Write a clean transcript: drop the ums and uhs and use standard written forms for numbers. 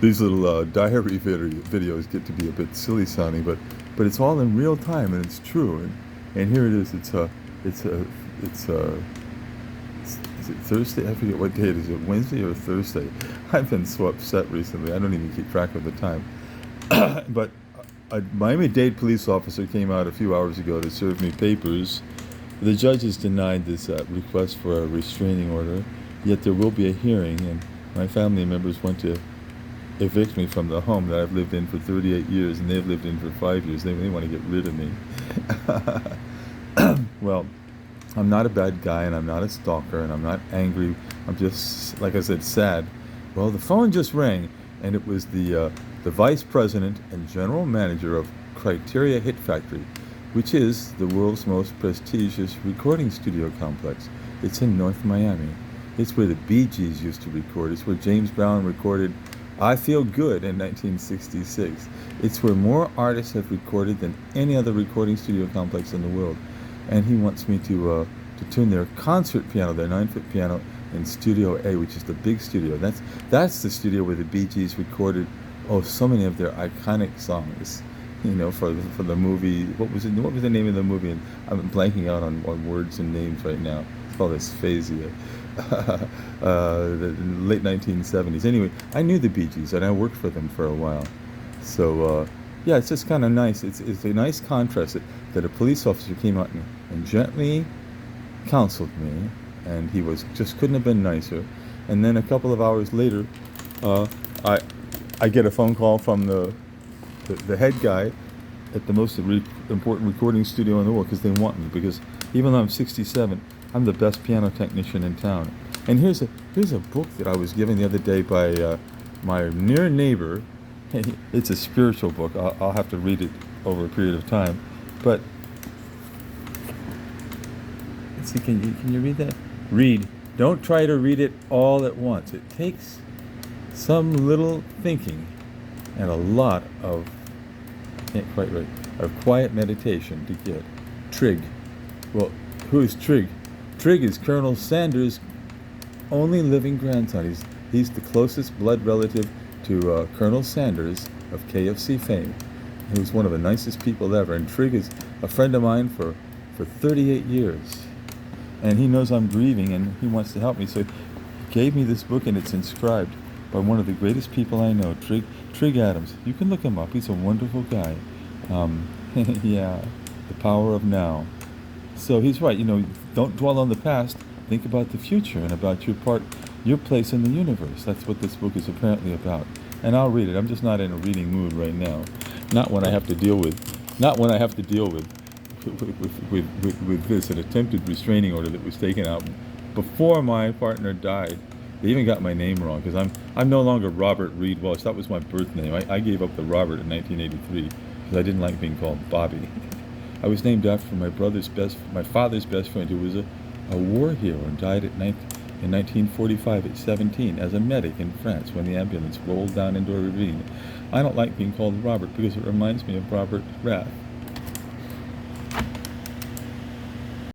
these little diary videos get to be a bit silly sounding, but it's all in real time and it's true. And here it is. It's a it's a is it Thursday? I forget what day it is. It Wednesday or Thursday? I've been so upset recently. I don't even keep track of the time. But a Miami-Dade police officer came out a few hours ago to serve me papers. The judge has denied this request for a restraining order, yet there will be a hearing, and my family members want to evict me from the home that I've lived in for 38 years, and they've lived in for 5 years. They want to get rid of me. Well, I'm not a bad guy, and I'm not a stalker, and I'm not angry. I'm just, like I said, sad. Well, the phone just rang, and it was the vice president and general manager of Criteria Hit Factory, which is the world's most prestigious recording studio complex. It's in North Miami. It's where the Bee Gees used to record. It's where James Brown recorded I Feel Good in 1966. It's where more artists have recorded than any other recording studio complex in the world. And he wants me to tune their concert piano, their 9-foot piano, in Studio A, which is the big studio. That's the studio where the Bee Gees recorded so many of their iconic songs. You know, for the movie. What was it? What was the name of the movie? And I'm blanking out on words and names right now. It's called Asphasia. The late 1970s. Anyway, I knew the Bee Gees and I worked for them for a while. So yeah, it's just kind of nice. It's a nice contrast that a police officer came out and gently counseled me, and he was just couldn't have been nicer. And then a couple of hours later, uh, I I get a phone call from the head guy at the most important recording studio in the world because they want me. Because even though I'm 67, I'm the best piano technician in town. And here's a book that I was given the other day by my near neighbor. It's a spiritual book. I'll have to read it over a period of time. But let's see, can you read that? Read. Don't try to read it all at once. It takes some little thinking and a lot of, can't quite right, of quiet meditation to get. Trig. Well, who is Trig? Trig is Colonel Sanders' only living grandson. He's the closest blood relative to Colonel Sanders of KFC fame. He was one of the nicest people ever. And Trig is a friend of mine for 38 years. And he knows I'm grieving and he wants to help me. So he gave me this book, and it's inscribed by one of the greatest people I know, Trig Adams. You can look him up. He's a wonderful guy. Yeah, The Power of Now. So he's right. Don't dwell on the past. Think about the future and about your place in the universe. That's what this book is apparently about. And I'll read it. I'm just not in a reading mood right now. Not when I have to deal with this, an attempted restraining order that was taken out before my partner died. They even got my name wrong because I'm no longer Robert Reed Welch. That was my birth name. I gave up the Robert in 1983 because I didn't like being called Bobby. I was named after my father's best friend, who was a war hero and died in 1945 at 17 as a medic in France when the ambulance rolled down into a ravine. I don't like being called Robert because it reminds me of Robert Rath.